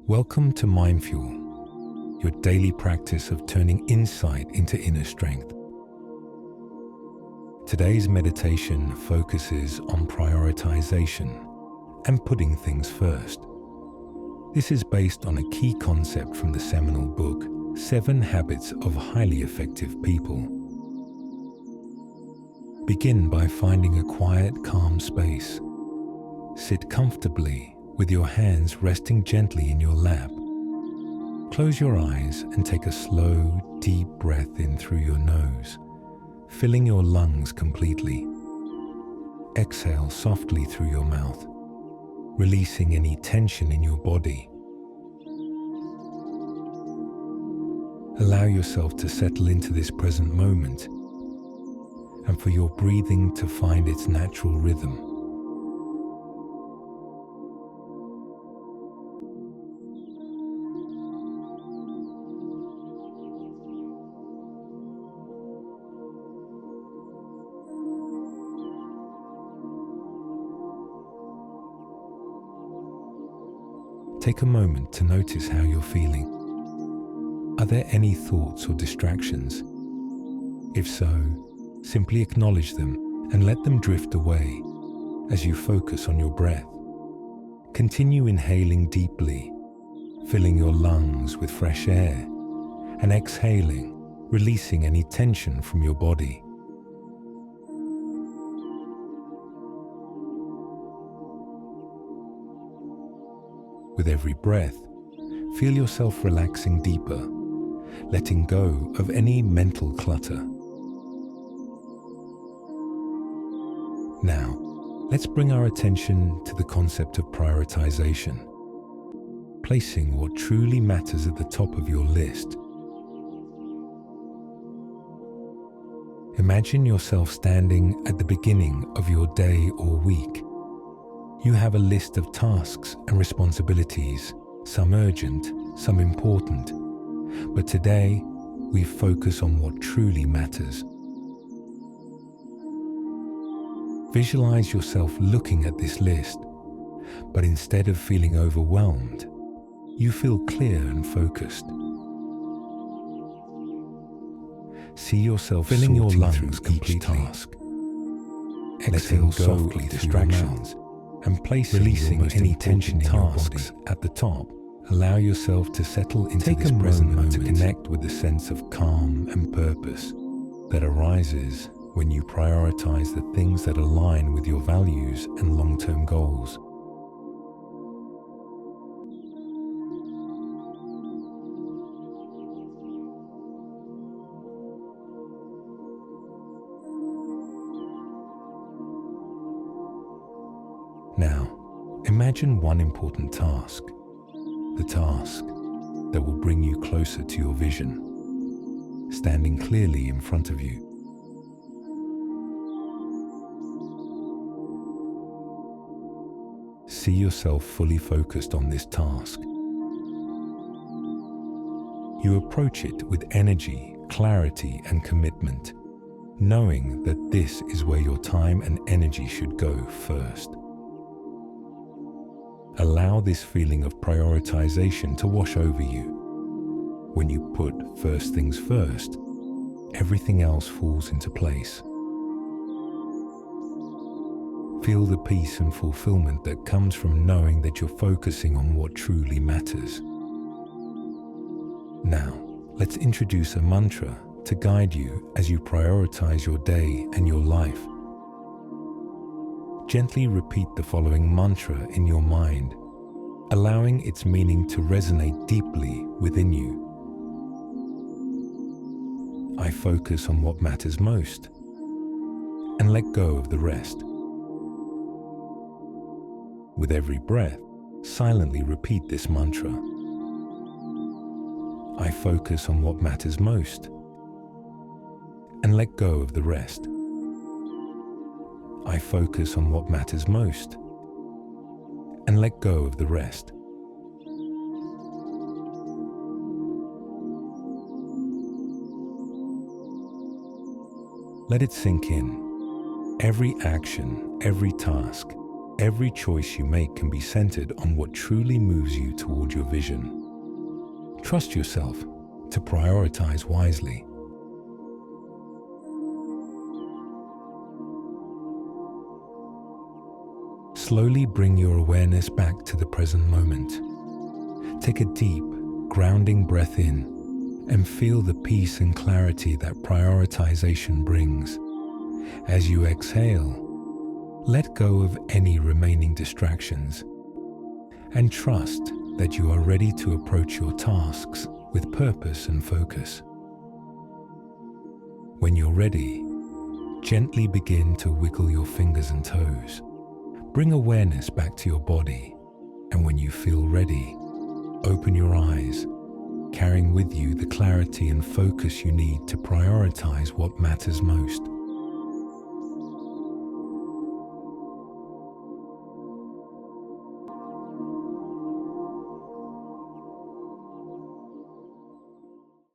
Welcome to MindFuel, your daily practice of turning insight into inner strength. Today's meditation focuses on prioritization and putting things first. This is based on a key concept from the seminal book, 7 Habits of Highly Effective People. Begin by finding a quiet, calm space. Sit comfortably with your hands resting gently in your lap. Close your eyes and take a slow, deep breath in through your nose, filling your lungs completely. Exhale softly through your mouth, releasing any tension in your body. Allow yourself to settle into this present moment and for your breathing to find its natural rhythm. Take a moment to notice how you're feeling. Are there any thoughts or distractions? If so, simply acknowledge them and let them drift away as you focus on your breath. Continue inhaling deeply, filling your lungs with fresh air, and exhaling, releasing any tension from your body. With every breath, feel yourself relaxing deeper, letting go of any mental clutter. Now, let's bring our attention to the concept of prioritization, placing what truly matters at the top of your list. Imagine yourself standing at the beginning of your day or week. You have a list of tasks and responsibilities, some urgent, some important. But today, we focus on what truly matters. Visualize yourself looking at this list, but instead of feeling overwhelmed, you feel clear and focused. See yourself filling your lungs completely. Exhale softly distractions and releasing any tension in your body. At the top, allow yourself to settle into this present moment to connect with the sense of calm and purpose that arises when you prioritize the things that align with your values and long-term goals. Now, imagine one important task, the task that will bring you closer to your vision, standing clearly in front of you. See yourself fully focused on this task. You approach it with energy, clarity, and commitment, knowing that this is where your time and energy should go first. Allow this feeling of prioritization to wash over you. When you put first things first, everything else falls into place. Feel the peace and fulfillment that comes from knowing that you're focusing on what truly matters. Now, let's introduce a mantra to guide you as you prioritize your day and your life. Gently repeat the following mantra in your mind, allowing its meaning to resonate deeply within you. I focus on what matters most and let go of the rest. With every breath, silently repeat this mantra. I focus on what matters most and let go of the rest. I focus on what matters most and let go of the rest. Let it sink in. Every action, every task Every choice you make can be centered on what truly moves you toward your vision. Trust yourself to prioritize wisely. Slowly bring your awareness back to the present moment. Take a deep, grounding breath in and feel the peace and clarity that prioritization brings. As you exhale, let go of any remaining distractions and trust that you are ready to approach your tasks with purpose and focus. When you're ready, gently begin to wiggle your fingers and toes. Bring awareness back to your body, and when you feel ready, open your eyes, carrying with you the clarity and focus you need to prioritize what matters most.